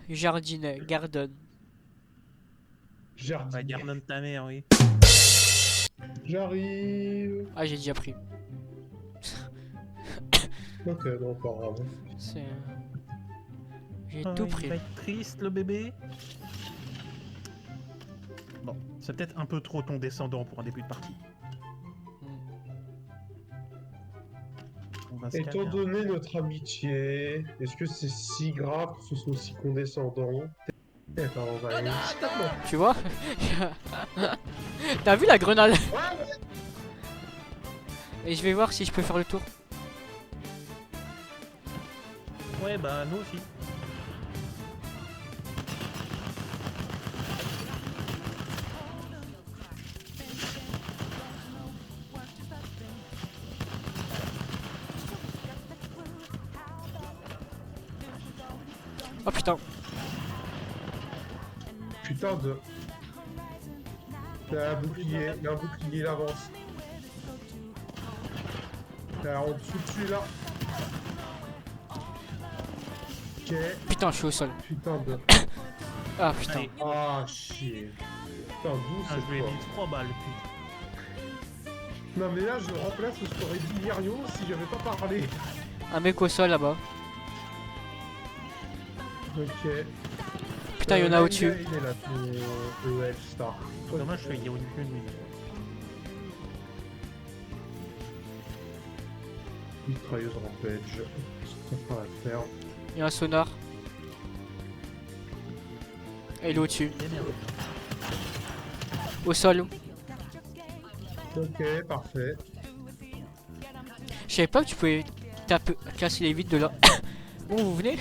Jardinet, Gardon. Ouais, Jardinier. garde de ta mère, oui. J'arrive. Ah, j'ai déjà pris. Ok, non, pas grave. C'est. J'ai Oh, tout il pris. va être triste, le bébé. Bon, c'est peut-être un peu trop ton descendant pour un début de partie. On va se Étant calmer un donné notre amitié, est-ce que c'est si grave que ce soit aussi condescendant? Eh ben, on va aller stop. Tu vois? T'as vu la grenade? Et je vais voir si je peux faire le tour. peu. Ouais, bah nous aussi. Oh putain. Putain de. Il y a un bouclier, il avance. Là, en dessous de celui-là. Ok, Putain, je suis au sol. putain de. Ah putain. Allez, Ah, chier. Putain, d'où ah, je lui ai c'est mis 3 balles, putain. Non, mais là, je remplace ce qu'aurait dit Myrion si j'avais pas parlé. Un mec au sol là-bas. Ok. Putain, il y en a là, au-dessus. Il est là, ton EL Star. Dommage, il y a une nuit. Mitrailleuse Rampage. C'est pas à faire. Il y a un sonar. Et il est au-dessus. C'est bien. Au sol. Ok, parfait. Je savais pas que tu pouvais taper, casser les vitres de là. Bon, vous venez?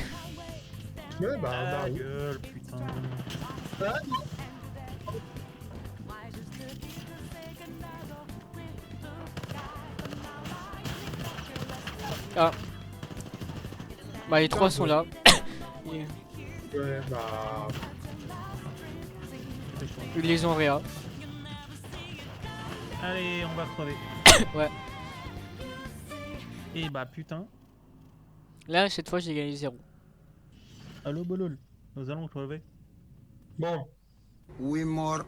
Ouais, bah, Ah, oui. gueule, putain. Ah. Bah, les trois sont là. Et Ouais, bah. ils les ont réa. Allez, on va crever. Ouais. Et bah putain. Là, cette fois, j'ai gagné 0. Allô, bolol. Nous allons crever. Bon. 8 morts,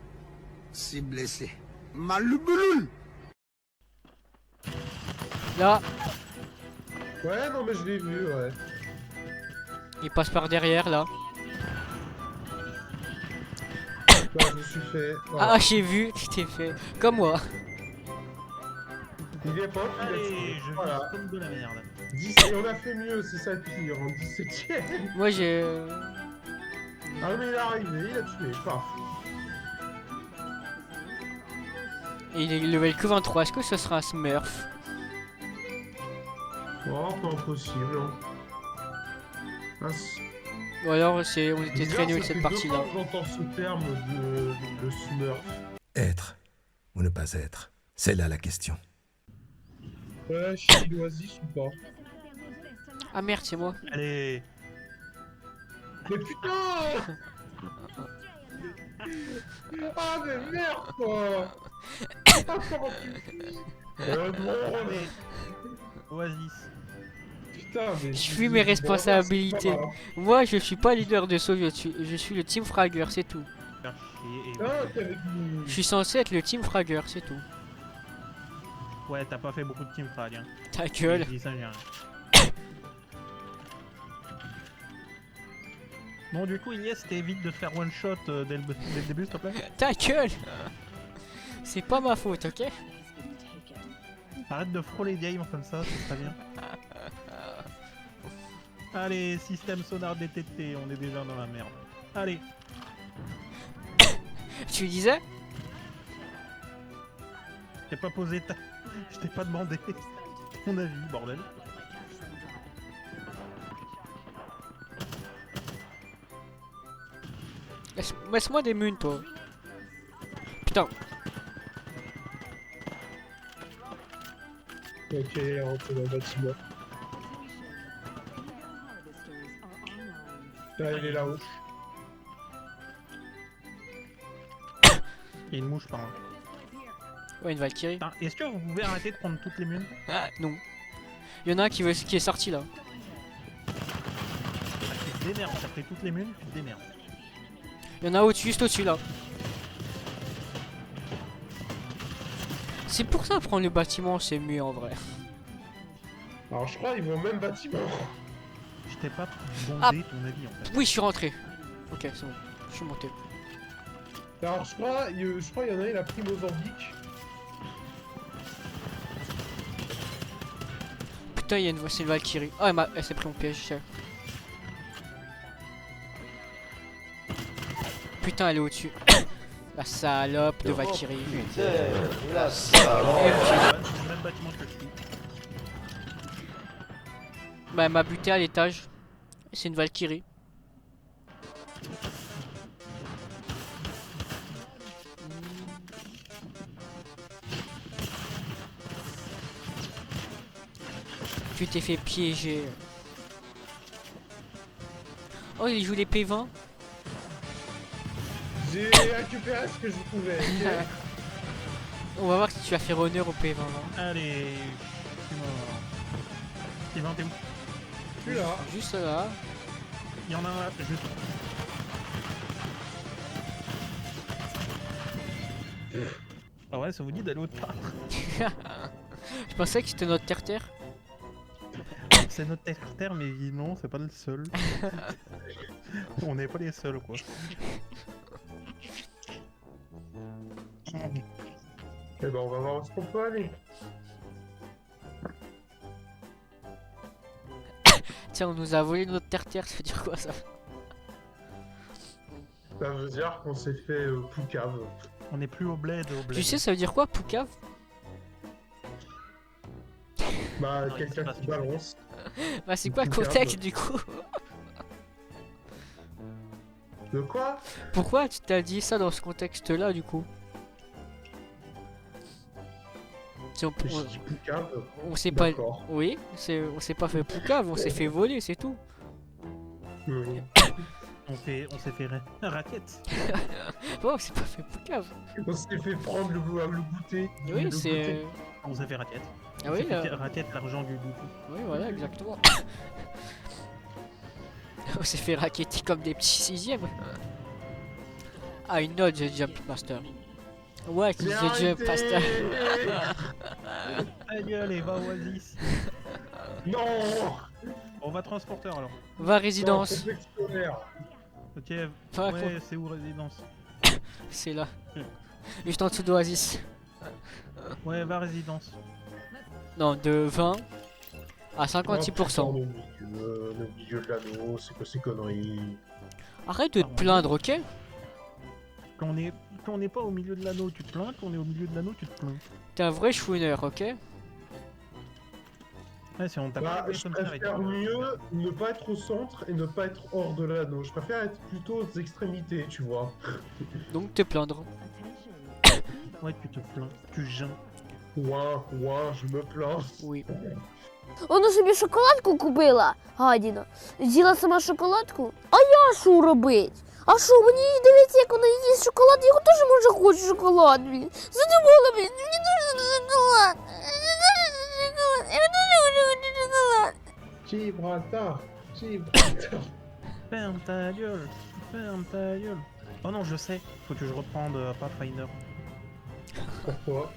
6 blessés. Malubulul. Là, Ouais, non, mais je l'ai vu, ouais. il passe par derrière, là. Bah, je me suis fait. Voilà. Ah, j'ai vu, tu t'es fait. Comme moi. Il est pas, il a Allez, tué. je vis Voilà. comme de la merde. 10, et on a fait mieux, c'est ça le pire, en 17ème. Moi, j'ai. Ah, mais il est arrivé, il a tué, paf. Et il est level que 23. Est-ce que ce sera un Smurf? Oh, pas impossible. Hein. Ah, Ou alors, c'est... on était bizarre, très nuls ça cette fait partie-là. 2 fois que j'entends ce terme de Smurf. Être ou ne pas être, c'est là la question. Ouais, je suis oasis ou pas? Ah merde, c'est moi. Allez. Mais putain. Ah, mais merde, quoi. Ah, comment tu... non, Allez. Oasis. putain, mais... Je suis mes responsabilités. Bon, Moi, je suis pas leader de saut, je suis le Team Fragger, c'est tout. Faire chier et... ah, t'es avec nous. Je suis censé être le Team Fragger, c'est tout. Ouais, t'as pas fait beaucoup de team frag, hein. Ta gueule. Je dis ça, j'ai rien. Bon, du coup, Ilyes, t'évites de te faire one shot dès le début, s'il te plaît. Ta gueule. C'est pas ma faute, ok? Arrête de frôler game comme ça, c'est très bien. Allez, système sonar détecté, on est déjà dans la merde. Allez, Tu disais? je t'ai pas posé ta... Je t'ai pas demandé ton avis, bordel. Laisse-moi des munes, toi. Putain. Ok, on rentre dans le bâtiment. Là, il est là-haut. Il y a une mouche par là. Ouais, une Valkyrie. Putain, est-ce que vous pouvez arrêter de prendre toutes les munes? Ah, non. Il y en a un qui est sorti là. te démerdes, t'as pris toutes les mules, tu te démerdes. Il y en a au-dessus, juste au-dessus là. C'est pour ça prendre le bâtiment, c'est mieux en vrai. Alors je crois ils vont au même bâtiment. Je t'ai pas Ah. bondé ton avis en fait. Oui, je suis rentré. Ok, c'est bon. Je suis monté. Alors je crois il y en a il a pris Mozambique. Putain, c'est une Valkyrie. Oh, elle s'est pris mon piège. Putain, elle est au-dessus. La salope de Valkyrie. C'est le même bâtiment que je suis. Bah, elle m'a buté à l'étage. C'est une Valkyrie. Tu t'es fait piéger. Oh, il joue les P20. J'ai récupéré ce que je pouvais. Ok. On va voir si tu vas faire honneur au P20. Hein. Allez, je suis mort. Steven, t'es où? Je suis là. Juste là. Il y en a un là, juste. Ah ouais, ça vous dit d'aller autre part? Je pensais que c'était notre terre-terre. C'est notre terre, mais non, c'est pas le seul. On n'est pas les seuls, quoi. Eh ben on va voir où est-ce qu'on peut aller. Tiens, on nous a volé notre terre-terre, ça veut dire quoi ça? Ça veut dire qu'on s'est fait poucave. On est plus au bled, Tu sais, ça veut dire quoi, Poucave? Bah Non, il quelqu'un sait pas qui ce que c'est. balance. Bah, c'est quoi le Poucave. contexte du coup? De quoi? Pourquoi tu t'as dit ça dans ce contexte-là du coup? Si on, J'ai dit poucave. on s'est pas. D'accord. Oui, on s'est pas fait Poucave, on s'est fait voler, c'est tout. On s'est fait raquette. Oh, on s'est pas fait Poucave. On s'est fait prendre le goûter. Oui, le c'est. goûter. On s'est fait raquette. Ah On oui, s'est fait raquette l'argent du goût. oui, voilà, exactement. On s'est fait racketter comme des petits sixièmes. Ah, une note, The Jump Master. Ouais, qui Mais The Jump arrêtez. Master. Ta gueule et va Oasis. Non. On va transporteur alors. Va Non, résidence. complexe scolaire. Ok, Va, ouais, c'est où résidence? c'est là. Juste en dessous d'Oasis. Ouais, va résidence. Non, de 20 à 56%. Oh, putain, le milieu de l'anneau, c'est quoi ces conneries? Arrête de te plaindre, ok? Quand on n'est pas au milieu de l'anneau, tu te plains. Quand on est au milieu de l'anneau, tu te plains. T'es un vrai chouineur, ok? Ouais, si on t'a Bah, pas je comme ça avec. préfère mieux ne pas être au centre et ne pas être hors de l'anneau. Je préfère être plutôt aux extrémités, tu vois. Donc te plaindre. Ouais, tu te plains. Tu geins. Ouin, je me plains. Oui. Вона собі шоколадку купила, гадіна. З'їла сама шоколадку. А я що робить? А що, мені дивиться, як вона їсть шоколад, я теж може хочу шоколад, блін. Задумала, блін, мені дуже шоколад. Мені дуже шоколад. Я дуже хочу шоколад. Gibraltar, Gibraltar. Ferme ta gueule. Ferme ta gueule. Oh non, je sais. Faut que je reprenne Pathfinder. Pourquoi?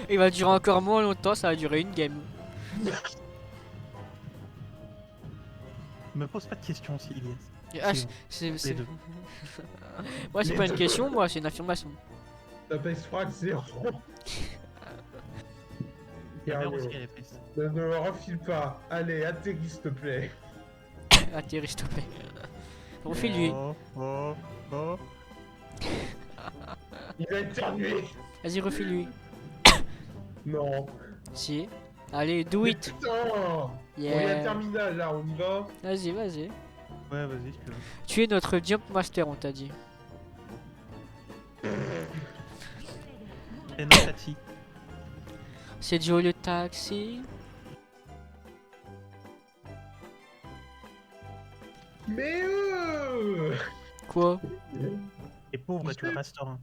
Il va durer encore moins longtemps, ça va durer une game. Me pose pas de questions, Sylvie. Ah, C'est c'est. deux. Moi, c'est Les pas une deux. question, moi, c'est une affirmation. T'appelles Frag 0. Ta mère Cario, aussi, elle est triste. ne me refile pas. Allez, atterris s'il te plaît. Atterris, s'il te plaît. Refile-lui. Oh, oh, oh. Il va éternuer. Vas-y, refile-lui. Non. Si. Allez, do it. Putain. On est à Yeah. terminal là, on y va. Vas-y, vas-y. Ouais, vas-y, si tu veux. Tu es notre Jump Master, on t'a dit. Et notre taxi. C'est Joe le taxi. Mais Quoi? Et pauvre, tu le restaurant.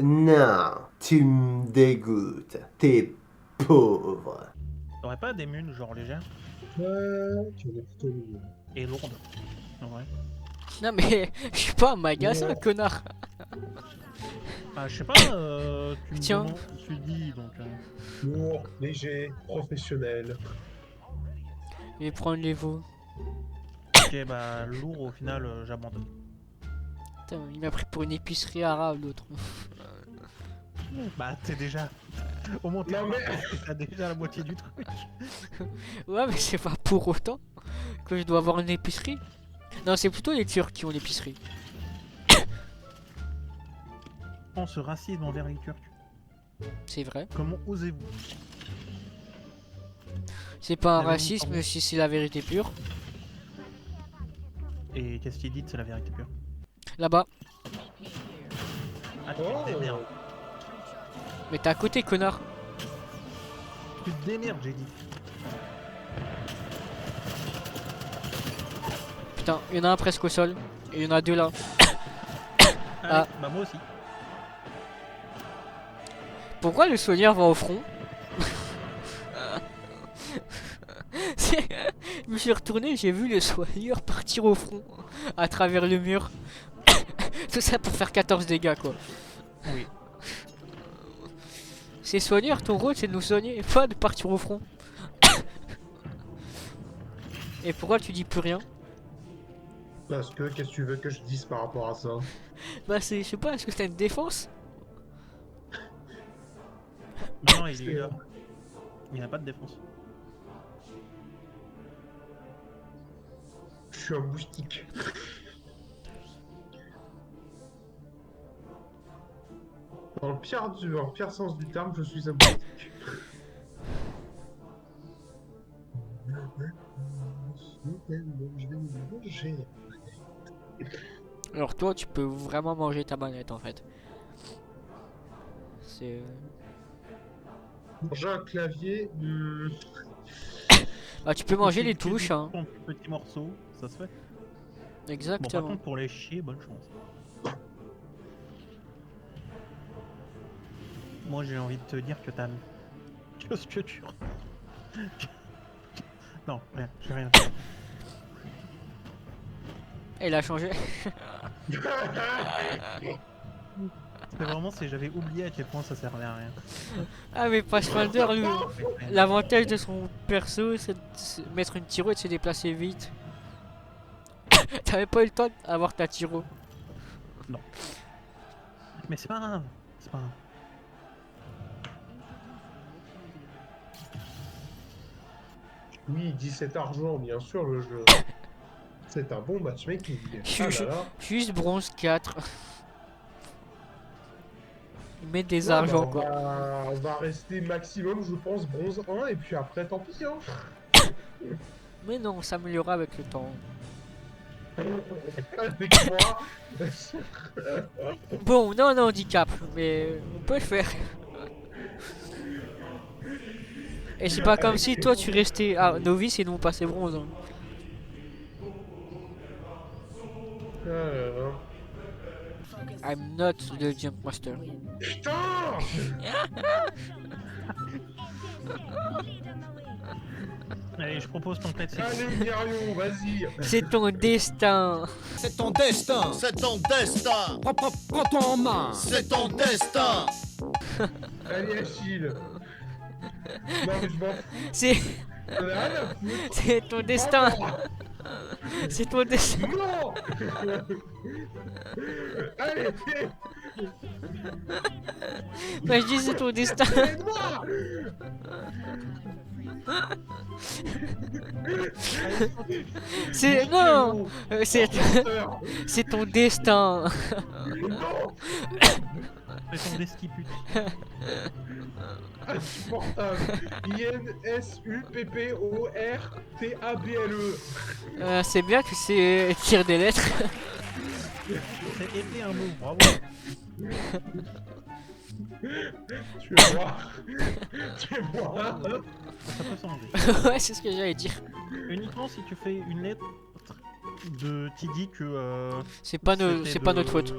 Non, tu me dégoûtes. T'es pauvre. T'aurais pas des mules genre légères Ouais, tu en es plutôt mignon. et lourdes? En vrai. Non mais je suis pas un magasin, Ouais. connard. Ah, je sais pas, tu me Tiens. demandes, tu dis donc. Lourd, léger, professionnel. Je vais prendre les veaux. Ok, bah lourd au final, j'abandonne. Putain, il m'a pris pour une épicerie arabe l'autre. Bah t'es déjà. Au moins t'es Non, mais- t'as déjà la moitié du truc. Ouais mais c'est pas pour autant que je dois avoir une épicerie. Non c'est plutôt les Turcs qui ont l'épicerie. Oh, ce racisme envers les Turcs. C'est vrai. Comment osez-vous? C'est pas un Ah oui, racisme pardon. si c'est la vérité pure. Et qu'est-ce qu'il dit? C'est la vérité pure. Là-bas. Ah, tu Oh. te démerdes. Mais t'es à côté connard. Tu te démerdes, j'ai dit. Putain, il y en a un presque au sol. Et il y en a deux là. Ah, bah moi aussi. Pourquoi le soigneur va au front? Je me suis retourné, j'ai vu le soigneur partir au front à travers le mur. Tout ça pour faire 14 dégâts quoi. Oui. C'est soigneur, ton rôle c'est de nous soigner, pas de partir au front. Et pourquoi tu dis plus rien? Parce que, qu'est-ce que tu veux que je dise par rapport à ça? Bah c'est, je sais pas, est-ce que t'as une défense? Non, il est là. Il n'a pas de défense. Je suis un moustique. Dans le pire sens du terme, je suis un moustique. Je vais me manger. Alors toi tu peux vraiment manger ta manette en fait. C'est... Manger un clavier. Bah tu peux manger Tu- les tu touches dis hein. en petits morceaux, ça se fait. Bon, par Exactement. contre, pour les chier, bonne chance. Moi, j'ai envie de te dire que t'as. Qu'est-ce que tu. Non, rien, j'ai rien. Elle a changé. C'est vraiment si j'avais oublié à quel point ça servait à rien. Ah mais Pathfinder, lui, l'avantage de son perso c'est de mettre une tiro et de se déplacer vite. T'avais pas eu le temps d'avoir ta tiro. Mais c'est pas grave, c'est pas grave. Oui, 17 argent, bien sûr, le jeu. C'est un bon matchmaking. Ah là là. Juste bronze 4. Ils mettent des Ouais, argents bah, quoi. on va rester maximum, je pense, bronze 1, et puis après, tant pis, hein. Mais non, on s'améliorera avec le temps. Avec moi. Bon, non, on a un handicap, mais on peut le faire. Et c'est pas comme si toi tu restais novice et nous on passait bronze. Hein. Ah là là. I'm not the jump master. Putain. Allez, je propose qu'on pète ses Allez, Myrion, vas-y. C'est ton destin. C'est ton destin. C'est ton destin. Prends-toi en main. C'est ton destin. Allez, Achille. Non, mais je m'en fous. C'est J'en ai rien à foutre. c'est ton destin. Oh, C'est ton destin. non. Allez, Bah, je dis c'est ton destin. aide-moi. C'est non. C'est Menteur. c'est ton destin. Non. C'est ton deskiput. Insupportable. INSUPPORTABLE. C'est bien que c'est tire des lettres. C'est été un mot, bravo. Tu vas voir. Tu vas voir. Ça peut changer. Ouais, c'est ce que j'allais dire. Uniquement si tu fais une lettre qui dit que. C'est pas notre faute.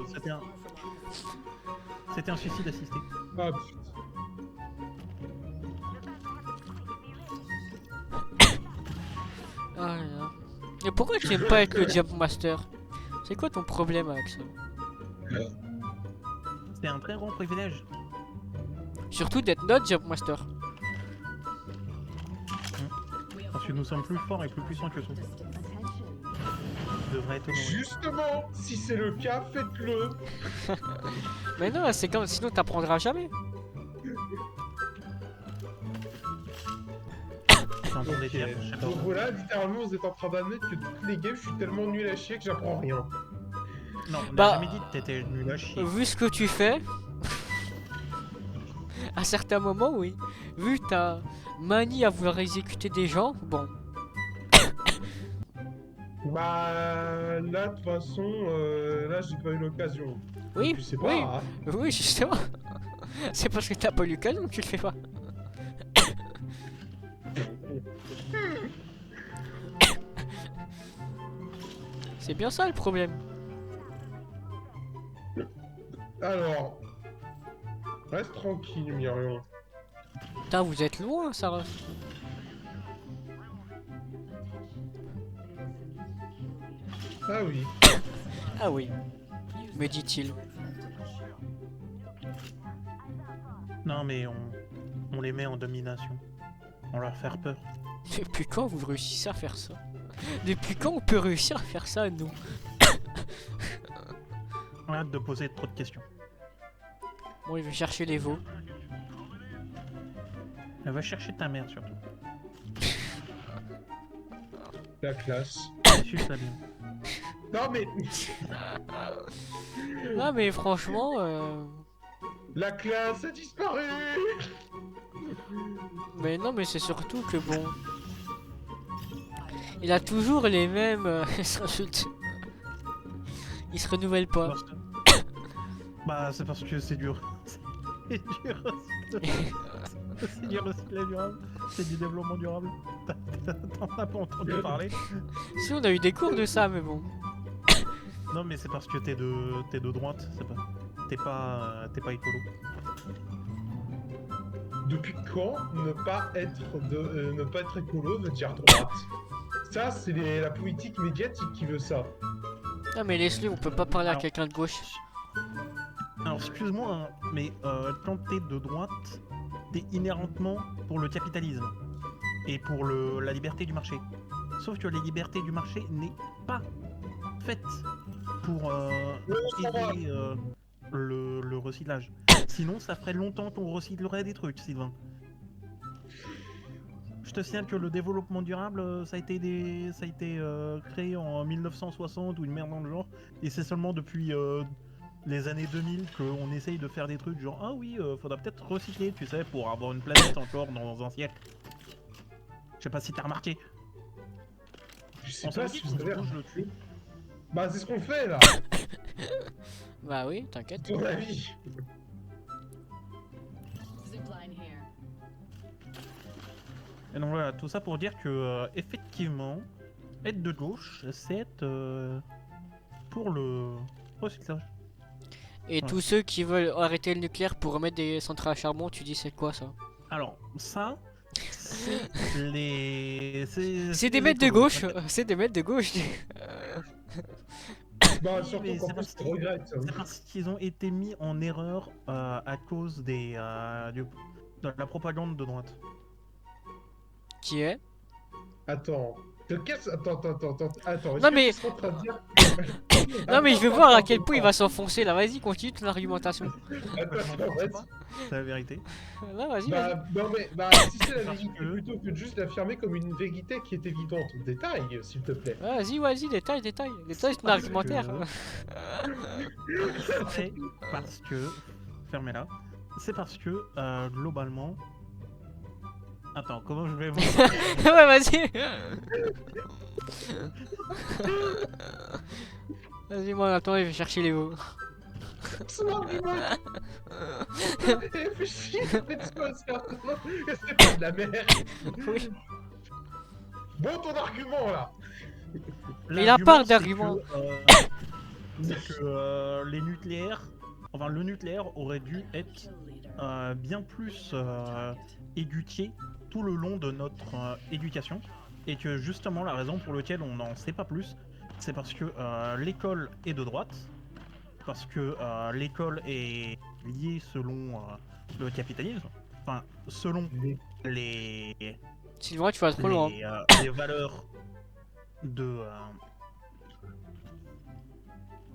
C'était un suicide assisté. Ah putain. Ah là là. Et pourquoi tu aimes pas être le Jump Master? C'est quoi ton problème avec ça? C'est un très grand privilège. Surtout d'être notre Jump Master. Parce que nous sommes plus forts et plus puissants que tout. Devrait être honoré. Justement, si c'est le cas, faites-le. Mais non, c'est comme sinon t'apprendras jamais. J'entendais dire, je sais pas. Donc voilà, littéralement, vous êtes en train d'admettre que toutes les games, je suis tellement nul à chier que j'apprends rien. Non, on Bah, n'a jamais dit que t'étais nul à chier. Vu ce que tu fais, à certains moments, oui. Vu ta manie à vouloir exécuter des gens, bon. Bah là, de toute façon, là, j'ai pas eu l'occasion. Oui, Je sais pas. oui, hein. oui, justement. C'est parce que t'as pas eu l'occasion que tu le fais pas. C'est bien ça le problème. Alors, reste tranquille, Myrion. Putain, vous êtes loin, Sarah. Ah oui. Ah oui, me dit-il. Non, mais on les met en domination. On leur fait peur. Depuis quand vous réussissez à faire ça? Depuis quand on peut réussir à faire ça, nous? Arrête de poser trop de questions. Bon, il veut chercher les veaux. Elle va chercher ta mère surtout. La classe. Suce la bien. Non mais, Ah, mais franchement, la classe a disparu. mais non, mais c'est surtout que bon. Il a toujours les mêmes insultes. Il se renouvelle pas. Parce que- Bah, c'est parce que c'est dur. C'est dur. C'est du recyclage durable. C'est du développement durable. T'en as pas entendu parler? Si, on a eu des cours de ça, mais bon. Non, mais c'est parce que t'es de droite. C'est pas. T'es pas écolo. Depuis quand ne pas être écolo veut dire droite? Ça, c'est la politique médiatique qui veut ça. Ah, mais laisse-le, on peut pas parler à Alors- quelqu'un de gauche. Alors, excuse-moi, hein, mais quand t'es de droite, t'es inhéremment pour le capitalisme et pour la liberté du marché. Sauf que la liberté du marché n'est pas faite pour aider le recyclage. Sinon, ça ferait longtemps qu'on recyclerait des trucs, Sylvain. Je te signale que le développement durable, ça a été créé en 1960 ou une merde dans le genre, et c'est seulement depuis les années 2000 qu'on essaye de faire des trucs genre ah oui, faudra peut-être recycler, tu sais, pour avoir une planète encore dans un siècle. Je sais pas si t'as remarqué. Je sais On pas s'est dit si qu'on vous avez... bouge le cul. Bah c'est ce qu'on fait là, Bah oui, t'inquiète. ton avis. Et donc voilà, tout ça pour dire que effectivement, être de gauche, c'est être pour le recyclage. Et tous ceux qui veulent arrêter le nucléaire pour remettre des centrales à charbon, tu dis c'est quoi ça? Alors, ça, c'est les. C'est des mecs de écolos. gauche, c'est des mecs de gauche. Bah Oui, surtout mais qu'en c'est plus parce ils regrettent. C'est parce qu'ils ont été mis en erreur à cause de la propagande de droite. Qui est? Attends. Attends. Non, mais- Est-ce que tu serais en train de dire... Non mais je veux Attends, voir à attends, quel point il attends. va s'enfoncer là, vas-y continue ton argumentation. Attends, vas-y. C'est la vérité. Là vas-y, vas-y. Bah, non mais, si c'est la Parce vérité, que- plutôt que de juste l'affirmer comme une vérité qui est évidente. Détail, s'il te plaît. Vas-y, détail, c'est ton Parce argumentaire. C'est parce que. Fermez-la. C'est parce que, globalement. Attends, comment je vais vous. Ouais, vas-y. Vas-y, moi, attends, je vais chercher les mots. Son argument. Réfléchis, c'est quoi ça? C'est pas de la merde. Oui. Bon, ton argument là. Il a pas L'argument, d'argument. C'est que les nucléaires. Enfin, le nucléaire aurait dû être bien plus éduqué tout le long de notre éducation. Et que justement, la raison pour laquelle on n'en sait pas plus, c'est parce que l'école est de droite, parce que l'école est liée selon le capitalisme, enfin, selon les, Sylvain, tu vas trop loin. les valeurs de.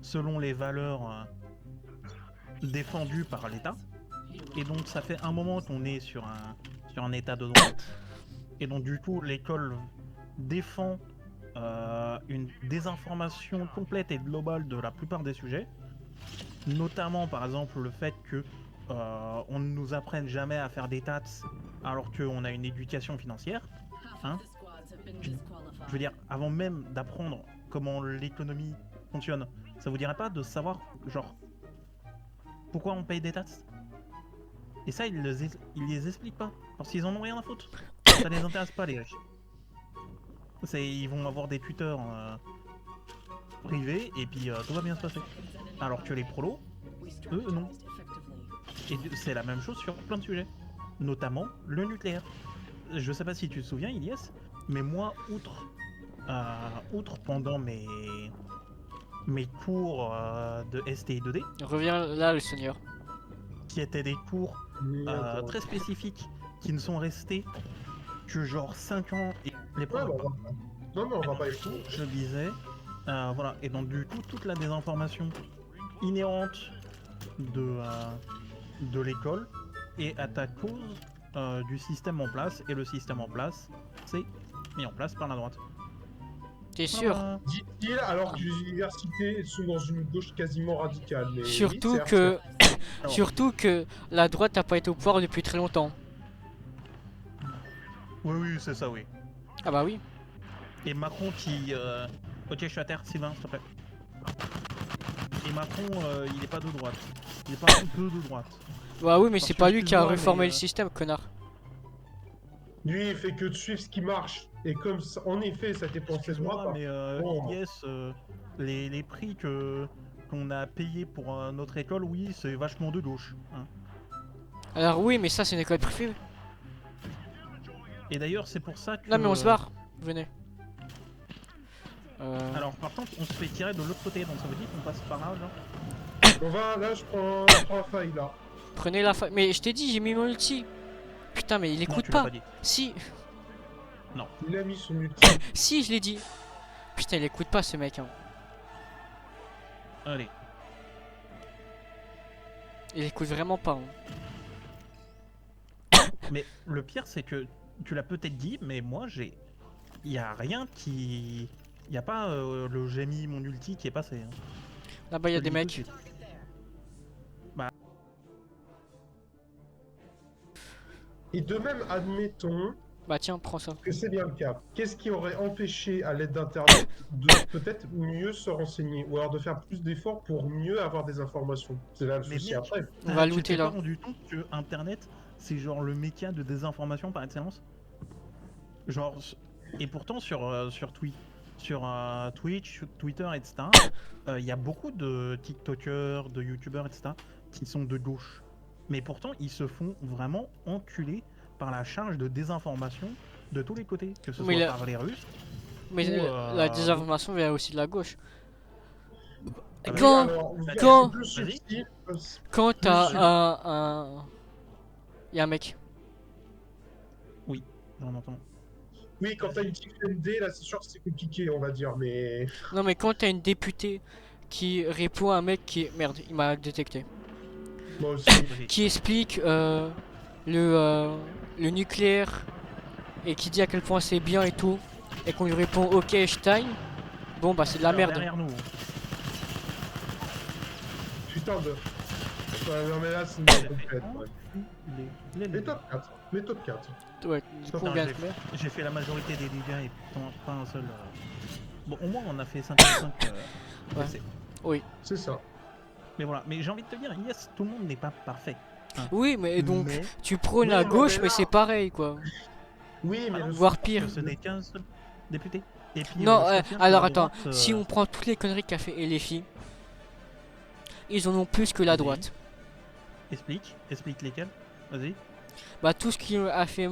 Selon les valeurs défendues par l'État. Et donc, ça fait un moment qu'on est sur un État de droite. Et donc, du coup, l'école défend une désinformation complète et globale de la plupart des sujets. Notamment, par exemple, le fait que on ne nous apprenne jamais à faire des taxes alors qu'on a une éducation financière. Hein. Je veux dire, avant même d'apprendre comment l'économie fonctionne, ça vous dirait pas de savoir, genre, pourquoi on paye des taxes? Et ça, ils les expliquent pas, parce qu'ils en ont rien à foutre. Ça les intéresse pas, les riches. Ils vont avoir des tuteurs privés, et puis tout va bien se passer. Alors que les prolos, eux, non. Et c'est la même chose sur plein de sujets, notamment le nucléaire. Je sais pas si tu te souviens, Ilyes, mais moi, outre pendant mes cours de STI2D, Reviens là, le seigneur. qui étaient des cours très spécifiques, qui ne sont restés que genre 5 ans, et les Ouais, profs, bon, non, mais on va pas y tout. je le disais, voilà, et donc du coup, toute la désinformation inhérente de l'école est à ta cause du système en place, et le système en place, c'est mis en place par la droite. T'es sûr? Voilà. Dit-il, alors que les universités sont dans une gauche quasiment radicale. Mais oui, Surtout certes, que, Alors, surtout que la droite n'a pas été au pouvoir depuis très longtemps. oui, c'est ça, oui. Ah bah oui. Et Macron qui... Ok, je suis à terre, Sylvain, s'il te plaît. Et Macron, il est pas de droite. Il est pas un peu de droite. Bah oui, mais Parce c'est que pas lui qui a excuse-moi, réformé mais, le système, connard. Lui, il fait que de suivre ce qui marche. Et comme ça, en effet, ça dépend de Excuse-moi, moi. mais Bon. yes, les prix qu'on a payés pour notre école, oui, c'est vachement de gauche. Hein. Alors oui, mais ça c'est une école privée. Et d'ailleurs, c'est pour ça que... Non mais on se barre. Venez. Alors, par contre, on se fait tirer de l'autre côté, donc ça veut dire qu'on passe par là, genre. On va, là, je prends la faille, là. Prenez la fa... Mais je t'ai dit, j'ai mis mon ulti. Putain, mais il Non, écoute tu l'as pas. dit. Si, Il a mis son ulti. si, je l'ai dit. Putain, il écoute pas ce mec. Hein. Allez. Il écoute vraiment pas. Hein. Mais le pire, c'est que tu l'as peut-être dit, mais moi, y a rien qui... Y a pas le j'ai mis mon ulti qui est passé. Hein. Là-bas, il y a Je des le dis tout mecs. de suite. Et de même, admettons Bah tiens, prends ça. que c'est bien le cas. Qu'est-ce qui aurait empêché, à l'aide d'Internet, de peut-être mieux se renseigner ou alors de faire plus d'efforts pour mieux avoir des informations? C'est là le Mais souci mec, après. On va tu looter t'es pas là. rendu compte que Internet, c'est genre le média de désinformation par excellence? Genre, et pourtant sur Twitch, Twitter, etc., il y a beaucoup de TikTokers, de YouTubers, etc., qui sont de gauche. Mais pourtant, ils se font vraiment enculer par la charge de désinformation de tous les côtés, que ce Mais soit la- par les Russes. Mais Ou, la désinformation vient aussi de la gauche. Ah bah Quand- oui, Alors, quand- deux Vas-y. soucis. Quand Monsieur. t'as un... Il y a un mec. on entend. Oui, quand t'as une petite MD, là, c'est sûr que c'est compliqué, on va dire, mais... Non mais quand t'as une députée qui répond à un mec qui... Merde, il m'a détecté. Moi aussi. Vas-y. Qui explique le nucléaire et qui dit à quel point c'est bien et tout. Et qu'on lui répond ok Stein. Bon bah c'est de la Alors, merde. Derrière nous. Putain de... Ouais, non, mais là, c'est une merde complète, ouais. Les- Méthode 4. Méthode 4. Ouais, du coup on Putain, vient de faire. j'ai fait la majorité des dégâts et pas un seul. Bon, au moins on a fait 55 Ouais. PC. C'est ça. Mais voilà, mais j'ai envie de te dire, yes, tout le monde n'est pas parfait. Oui mais donc Mais, tu prônes Oui, la mais gauche là- mais c'est pareil quoi. Oui, mais Ah, le... Voire pire. ce n'est qu'un seul député. Et puis, Non, je confirme que alors la attends, droite, si on prend toutes les conneries qu'a fait LFI, ils en ont plus que la Vas-y. droite. explique lesquels. Vas-y. Bah tout ce qui a fait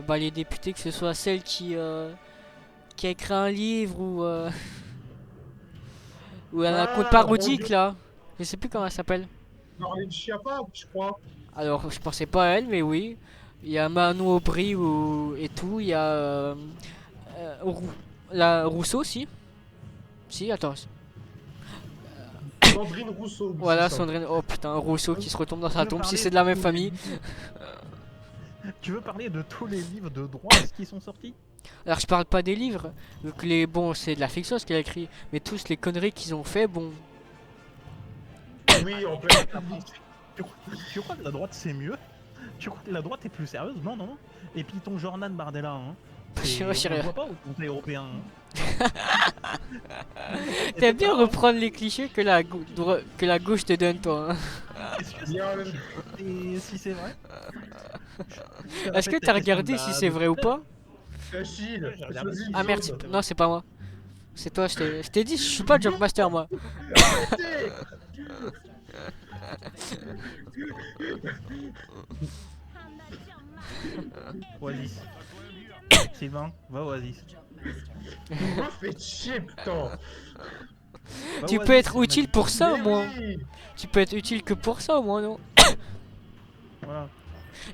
bah, les députés, que ce soit celle qui a écrit un livre ou elle a un compte Ah, parodique mon là. Je sais plus comment elle s'appelle. Marlène Schiappa, je crois. Alors, je pensais pas à elle, mais oui. Il y a Manon Aubry et tout. Il y a Rousseau aussi. Si, attends. Sandrine Rousseau. oui, Voilà, c'est ça. Sandrine. Oh putain, Rousseau qui se retombe dans Tu sa veux tombe si parler c'est de la même tous famille. Tu veux parler de tous les livres de droit qui sont sortis? Alors, je parle pas des livres. Donc, bon, c'est de la fiction ce qu'elle a écrit. Mais tous les conneries qu'ils ont fait, bon. Oui, en plein Ah, public. tu crois que la droite c'est mieux? Tu crois que la droite est plus sérieuse? Non, non, non. Et puis ton Jordan Bardella, hein. Je sais On le rien. voit pas au Conseil européen. Hein. T'aimes bien reprendre les clichés que que la gauche te donne, toi. Hein. Est-ce que Bien, si c'est vrai? Est-ce que t'as regardé si c'est vrai ou pas? Achille, j'ai regardé. choisis une Ah merde, zone. non, c'est pas moi. C'est toi, je t'ai dit, je suis pas Jumpmaster moi. Arrêtez. Oasis. Sylvain, va au Oasis. Vous me faites chier, putain. Va Tu au peux Oasis, être utile pour ça au Mais moins. oui. Tu peux être utile que pour ça au moins, non? Voilà.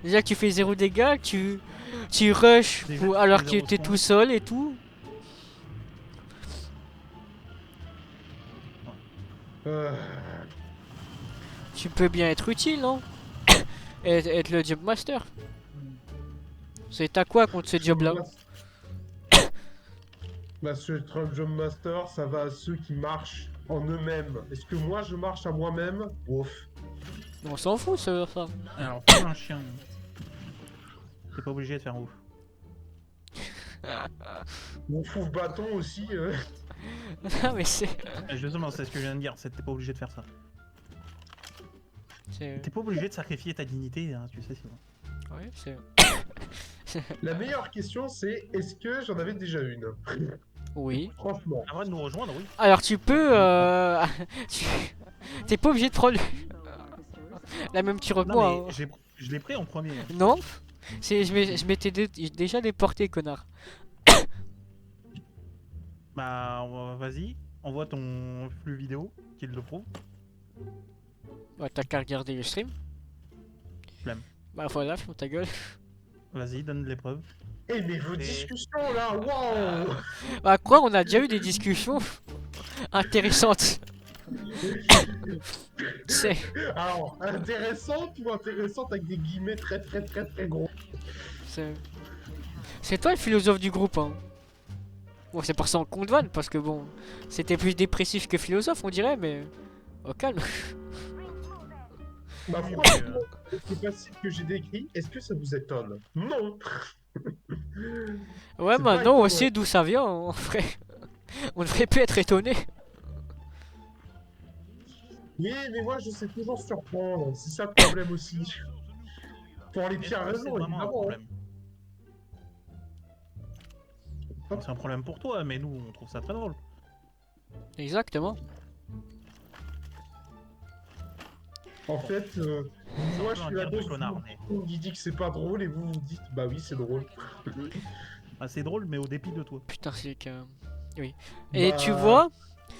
Déjà que tu fais 0 dégâts, tu rush Déjà, tu alors fais que zéro t'es soin. tout seul et tout. Euh, Tu peux bien être utile, non? Être le Jumpmaster. C'est à quoi contre ce job là? Bah, ce Trump Job Master, ça va à ceux qui marchent en eux-mêmes. Est-ce que moi je marche à moi-même? Ouf. On s'en fout ça. Alors, fais un chien. T'es pas obligé de faire ouf. Mon fou bâton aussi. Non mais c'est. Justement, c'est ce que je viens de dire, c'est que t'es pas obligé de faire ça. T'es pas obligé de sacrifier ta dignité, hein, tu sais, Sylvain. Ouais, c'est. La meilleure question c'est est-ce que j'en avais déjà une? Oui. Franchement. Avant de nous rejoindre, oui. Alors tu peux. T'es pas obligé de prendre la même tire que Non, moi. mais je l'ai pris en premier. Hein. Non. Je m'étais déjà déporté, connard. Bah, vas-y, envoie ton flux vidéo, qu'il le prouve. Ouais, t'as qu'à regarder le stream. Flemme. Bah voilà, ferme ta gueule. Vas-y, donne les preuves. Eh mais vos discussions là, waouh. Bah quoi, on a déjà eu des discussions intéressantes. C'est. Alors, intéressante ou intéressante avec des guillemets très très très très gros. C'est toi le philosophe du groupe, hein. Bon, c'est pour ça en compte vanne, parce que bon, c'était plus dépressif que philosophe, on dirait, mais au calme. Bah Oui, franchement, c'est passif que j'ai décrit, est-ce que ça vous étonne? Non. Ouais, C'est maintenant pas on étonnant. sait d'où ça vient, en vrai. On devrait plus être étonné. Oui, mais moi je sais toujours surprendre, c'est ça le problème aussi. Pour les Est-ce pires que c'est raisons, vraiment un évidemment. problème? C'est un problème pour toi, mais nous, on trouve ça très drôle. Exactement. En fait, moi je suis un là dire de connard, mais- qui dit que c'est pas drôle et vous vous dites bah oui c'est drôle. Ah, c'est drôle, mais au dépit de toi. Putain, c'est que. Oui. Et Bah, tu vois,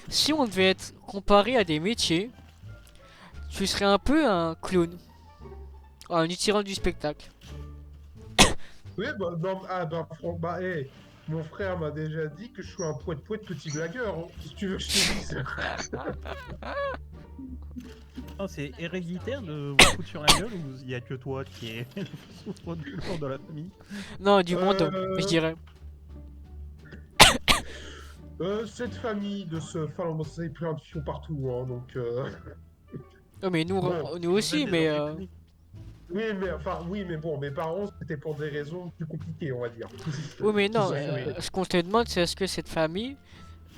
si on devait être comparé à des métiers, tu serais un peu un clown. Un itinérant du spectacle. Oui, bah, non, ah, bah, hey, mon frère m'a déjà dit que je suis un poète petit blagueur. Hein. Qu'est-ce que tu veux que je te dise? Ah, c'est héréditaire de vous foutre sur la gueule ou il y a que toi qui est le souffre-douleur de la famille? Non, du monde, Euh, je dirais. Cette famille de ce... Enfin, bon, ça, il y a plein de fions partout, hein, donc... Oh, mais nous, Bon, nous aussi, mais. Oui, mais bon, mes parents, c'était pour des raisons plus compliquées, on va dire. Oui, mais non, Ils ont joué. ce qu'on te demande, c'est est-ce que cette famille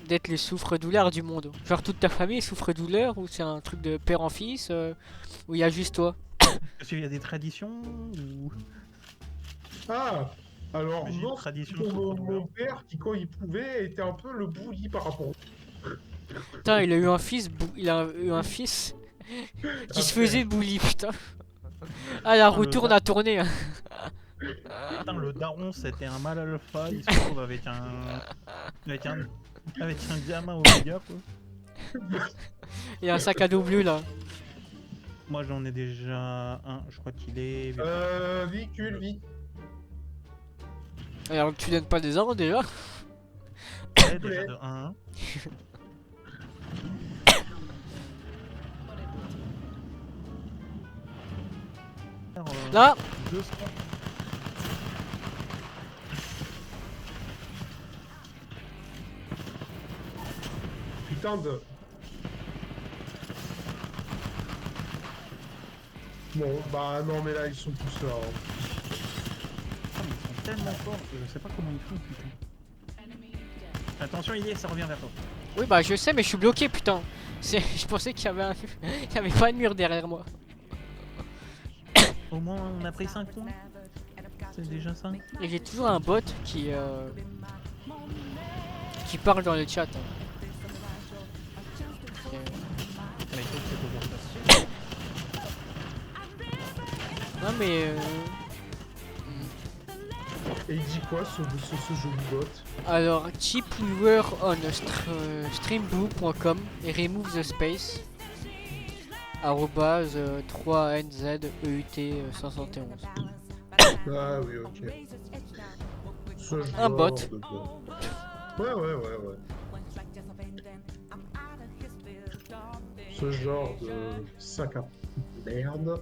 d'être les souffre-douleurs du monde? Genre toute ta famille est souffre-douleur ou c'est un truc de père en fils ou il y a juste toi? Parce qu'il y a des traditions ou... Ah, alors J'ai une non, tradition pour souffre-douleur. mon père qui, quand il pouvait, était un peu le bully par rapport. Putain, il a eu un fils, il a eu un fils qui se faisait bully, putain. Ah, la roue le tourne va- à tourner. Hein. Putain, le daron, c'était un mal alpha, il se retrouve avec un... Avec un gamin Omega, quoi. Il y a un sac à dos bleu là. Moi, j'en ai déjà un, je crois qu'il est... Véhicule, vite. Alors tu donnes pas des ordres déjà? Ouais, déjà de 1. Là 200. Putain de... Bon, bah non, mais là, ils sont tous là. Hein. Putain, mais ils sont tellement forts que je sais pas comment ils font, putain. Attention, il est, ça revient vers toi. Oui bah je sais mais je suis bloqué putain. Je pensais qu'il y avait un... il y avait pas de mur derrière moi. Au moins, on a pris 5 points. C'est déjà ça. Et j'ai toujours un bot qui parle dans le chat. Hein. Mais il faut que c'est toujours ça. Non mais Et il dit quoi, ce joli bot? alors cheap viewer on streamblue.com et remove the space arrobase 3nzeut 571. Ah oui, ok. Ce Un genre bot. de bot. Ouais. Ce genre de sac à merde.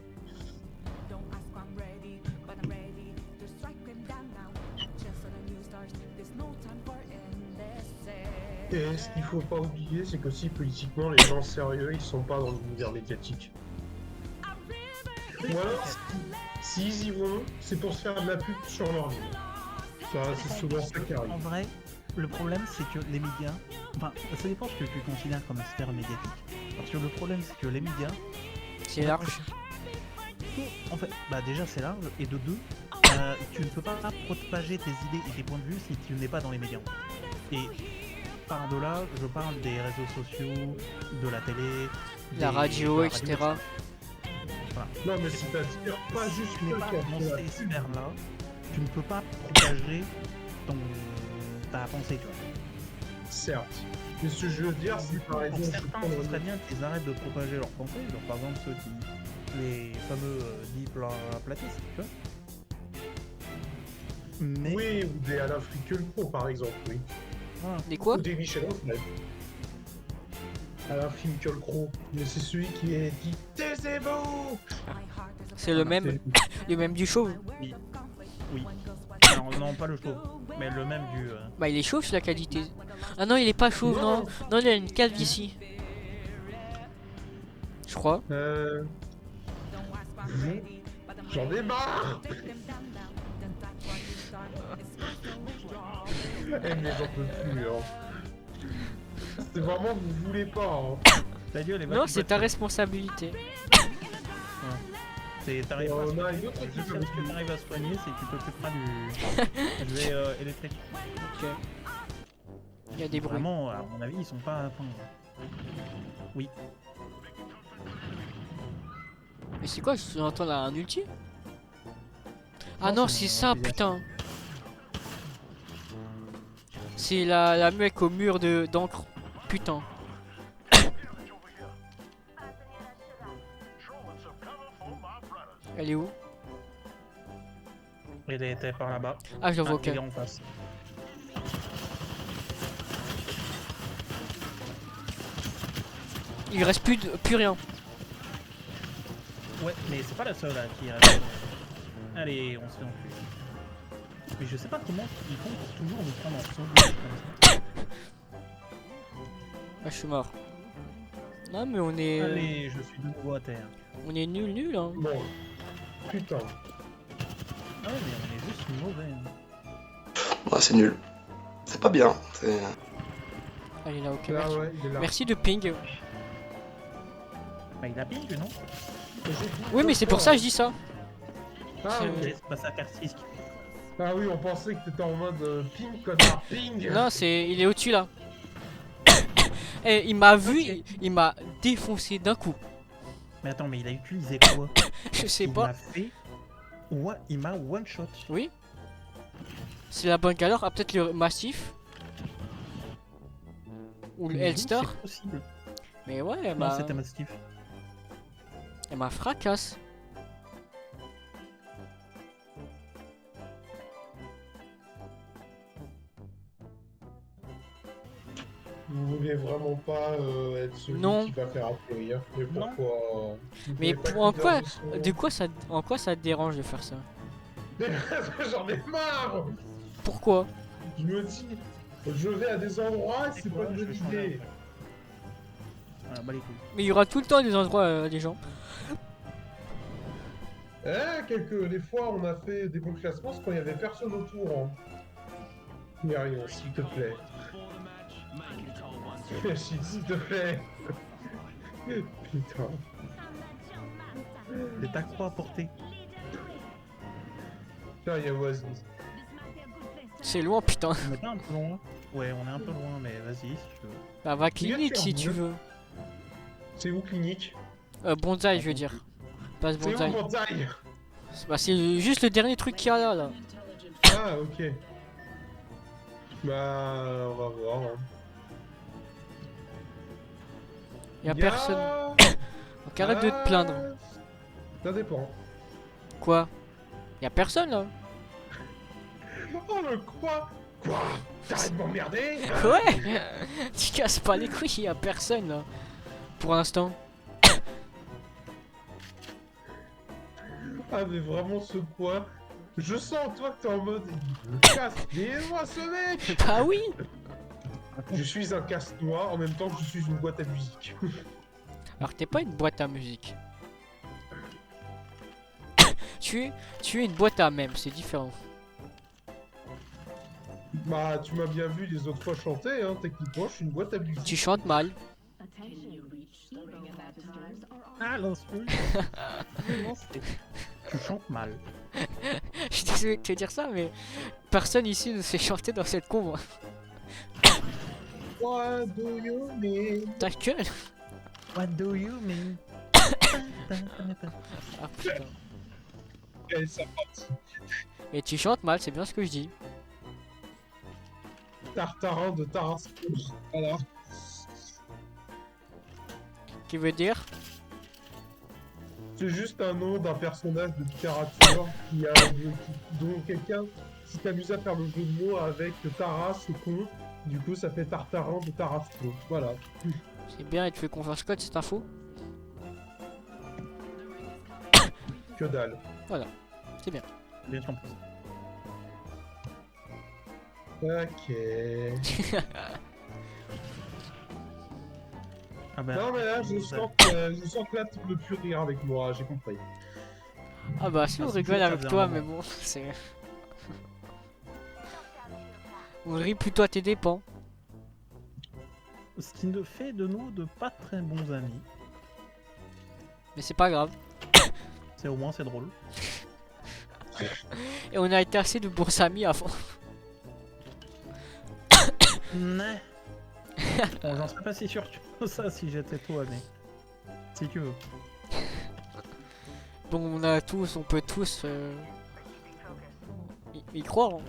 Et ce qu'il faut pas oublier, c'est qu'aussi politiquement, les gens sérieux, ils sont pas dans l'univers médiatique. Voilà, s'ils y vont, c'est pour se faire de la pub sur leur vie. C'est souvent ça qui arrive. En vrai, le problème c'est que les médias, enfin ça dépend ce que tu considères comme sphère médiatique. Parce que le problème c'est que les médias, C'est large. en fait, bah déjà c'est large, et de deux, tu ne peux pas propager tes idées et tes points de vue si tu n'es pas dans les médias. Et par-delà, je parle des réseaux sociaux, de la télé, La radio, etc. Voilà. Non, mais c'est-à-dire pas Si juste tu n'es le pas cas, dans voilà. ces sphères-là, tu ne peux pas propager ta pensée, tu vois. Certes. Mais ce que je veux dire, c'est par Pour exemple... certains, ce serait bien qu'ils arrêtent de propager leurs pensées, genre par exemple ceux qui... les fameux platistes, tu vois. Mais... Oui, ou des Alain Frickel Pro, par exemple, oui. Voilà. Des quoi? Ou des Michel Onfray. Alain Frickel Pro. Mais c'est celui qui est dit « Taisez-vous » C'est le même, le même du chauve. Oui. Alors non, pas le chauve, mais le même du... Bah il est chauve c'est la qualité. Ah non il est pas chauve non. Non il a une calvitie. Je crois. J'en ai marre. Eh mais j'en peux plus, hein. C'est vraiment, vous voulez pas, hein. Ta gueule, Non c'est ta responsabilité. T'arrives On à a une autre équipe ce avec que nous. t'arrives à soigner, c'est que tu t'occuperas du électrique. Ok. Il y a des bruits. Vraiment, à mon avis, ils sont pas... Enfin, oui. Mais c'est quoi je entends là un ulti? Ah Non, non c'est c'est mon ça utilisation. putain. C'est la mec au mur d'encre. Putain. Elle est où? Il était par là-bas. Ah je le vois Il est ok. en face. Il reste plus rien. Ouais, mais c'est pas la seule là, qui reste. Allez, on se fait enculer. Mais je sais pas comment ils font pour toujours nous prendre en saut comme ça. Ah je suis mort. Non mais on est... Allez, je suis de nouveau à terre. On est nul hein. Bon. Putain. Ah ouais, mais on est juste mauvais. Hein. Ouais, c'est nul. C'est pas bien. C'est... Allez là ok Là, merci. ouais, il est là. Merci de ping. Bah, il a ping, non? Oui mais c'est pour ça que je dis ça. Ah C'est- oui. C'est pas ça, Karsisk. Ah oui, on pensait que t'étais en mode ping, connard, ping. Non c'est... Il est au-dessus là. Et il m'a vu, il m'a défoncé d'un coup. Mais attends, mais il a utilisé quoi? Je sais Il pas. l'a fait. il m'a one shot. Oui. C'est la bonne galère. Ah, peut-être le massif. Ou le Elster. C'est possible. Mais ouais, elle Non, m'a. c'était Mastiff. Elle m'a fracasse. Vous voulez vraiment pas être celui Non. qui va faire atterrir. Mais Non. pourquoi vous Mais pouvez pas en être quoi, leader de son- de quoi ça, en quoi ça te dérange de faire ça? J'en ai marre. Pourquoi? Je me dis, je vais à des endroits, c'est quoi, pas une je bonne vais changer idée. après. Voilà, bah les couilles. Mais il y aura tout le temps des endroits, des gens. Des fois on a fait des bons classements, c'est quand il y avait personne autour. Hein. Marion, s'il te plaît. S'il te plaît. Putain. C'est ta croix à porter. Tiens, il y a Oasis. C'est loin, putain. On n'est pas un peu loin. Ouais, on est un peu loin, mais vas-y si tu veux. Bah, va clinique si tu veux. C'est où clinique? Bonsaï, je veux dire. Passe C'est où bonsaï. Bonsaï? Bah, c'est juste le dernier truc qu'il y a là, là. Ah, ok. Bah, on va voir. Hein. Y'a personne. Donc arrête de te plaindre. Ça dépend. Quoi? Y'a personne là. Oh, le quoi? Quoi? T'arrêtes de m'emmerder? Ouais. Tu casses pas les couilles, y'a personne là. Pour l'instant. Ah, mais vraiment, ce quoi? Je sens en toi que t'es en mode. Il me casse les doigts, ce mec! Bah oui. Je suis un casse-noix en même temps que je suis une boîte à musique. Alors t'es pas une boîte à musique. tu es une boîte à mème, c'est différent. Bah, tu m'as bien vu les autres fois chanter, hein. Techniquement, je suis une boîte à musique. Tu chantes mal. Ah, l'insulte. Non, tu chantes mal. Je suis désolé de te dire ça, mais personne ici ne sait chanter dans cette con. What do you mean? Ta gueule. What do you mean? Ah putain. Et ça partit. Et tu chantes mal, c'est bien ce que je dis. Tartarin de Tarascon. Voilà. Qui veut dire? C'est juste un nom d'un personnage de littérature dont quelqu'un s'est amusé à faire le jeu de mots avec Taras et con. Du coup, ça fait Tartarin de Tarascon. Voilà. C'est bien, il te fait confiance code cette info. Que dalle. Voilà, c'est bien. Bien compris. Ok. Ah bah, Non mais là, je sens que là, tu peux plus rire avec moi, j'ai compris. Ah bah si Ah, on c'est rigole sûr, ça avec faisait toi, un mais moment. bon, c'est... On rit plutôt à tes dépens. Ce qui ne fait de nous de pas très bons amis. Mais c'est pas grave. C'est au moins c'est drôle. Et on a été assez de bons amis avant. Ouais. Bon, j'en serais pas si sûr que ça si j'étais toi, mais si tu veux. Bon, on peut tous y croire. Hein.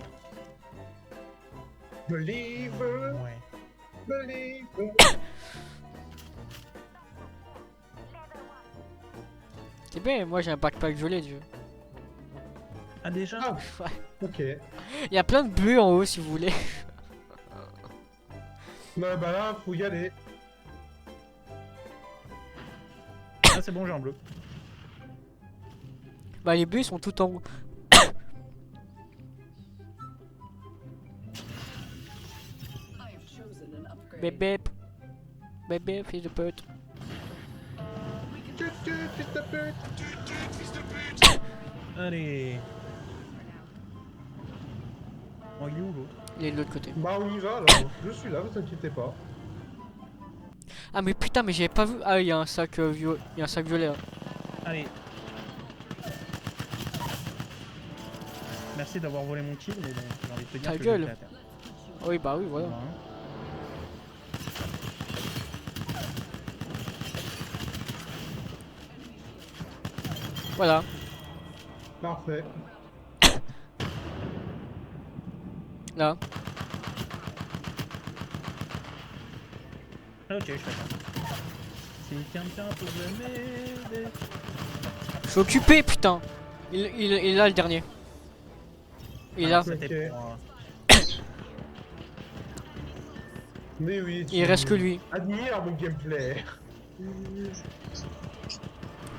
Believer, Ouais. believer. C'est bien, moi j'ai un backpack violet, Dieu. Ah déjà Ah, Ouais. ok. Il y a plein de bleus en haut si vous voulez. Non, bah là, faut y aller. Ah c'est bon, j'ai un bleu. Bah les bleus ils sont tout en haut. Bébé. Bébé, fils de pute. Tut, tut, fils de pute. Allez. Oh, il est où l'autre? Il est de l'autre côté. Bah, on y va là. Je suis là, vous inquiétez pas. Ah mais putain, mais j'avais pas vu. Ah, il y a un sac il y a un sac violet là. Allez. Merci d'avoir volé mon kill, mais bon, j'ai envie de te dire Ta que gueule. j'étais à terre. Oui, bah oui, voilà. Voilà. Voilà. Parfait. Là. Ah, ok, je fais ça. Si quelqu'un pouvait m'aider. Je suis occupé, putain. Il est là le dernier. Il est là. C'était Ok. pour, Mais oui, Il reste que lui. Admire mon gameplay.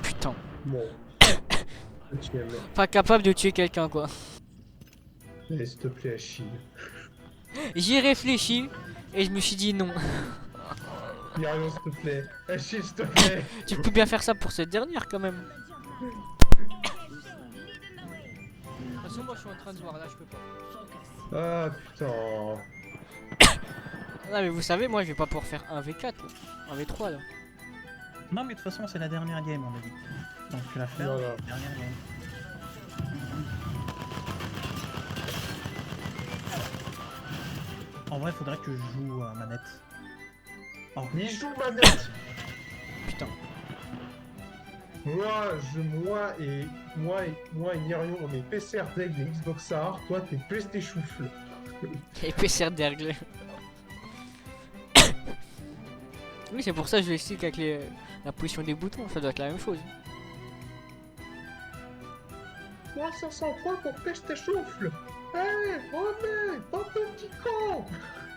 Putain. Bon. Tu aimes. Pas capable de tuer quelqu'un, quoi. Allez, s'il te plaît, Achille. J'y ai réfléchi et je me suis dit non. Myrion, s'il te plaît. Achille, s'il te plaît. Tu peux bien faire ça pour cette dernière quand même. De toute façon, moi je suis en train de voir là, je peux pas. Ah putain. Non, mais vous savez, moi je vais pas pouvoir faire un V4 là. Un V3 là. Non, mais de toute façon, c'est la dernière game, on a dit. Donc tu la fais, Voilà. dernière game. En vrai, faudrait que je joue à manette. Oh, Il joue manette. Putain. Moi et Myrion, on est PCR d'aigle et Xboxar. Toi, t'es PlayStation. Épaisseur d'ergle. Oui, c'est pour ça que je l'explique avec la position des boutons, ça doit être la même chose. Moi, 500 points pour PlayStation. Hey, Romain, pas de petit con. oh,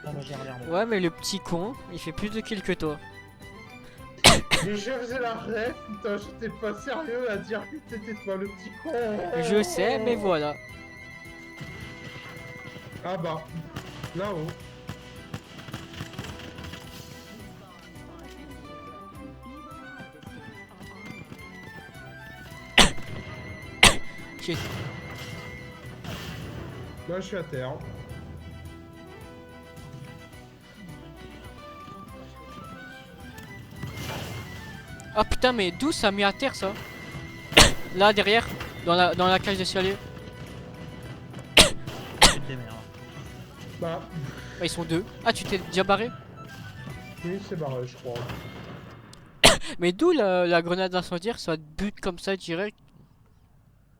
bah, j'ai regardé. Ouais, mais le petit con, il fait plus de kills que toi. Mais je faisais la ref, putain, j'étais pas sérieux à dire que t'étais toi le petit con. Je sais, mais voilà. Ah bah, là-haut. Shit. Là, je suis à terre. Ah putain, mais d'où ça a mis à terre ça? Là derrière, dans la cage d'escalier. Des merdes. Bah, Ah, ils sont deux. Ah, tu t'es déjà barré? oui, c'est barré, je crois. Mais d'où la grenade incendiaire, ça te bute comme ça direct?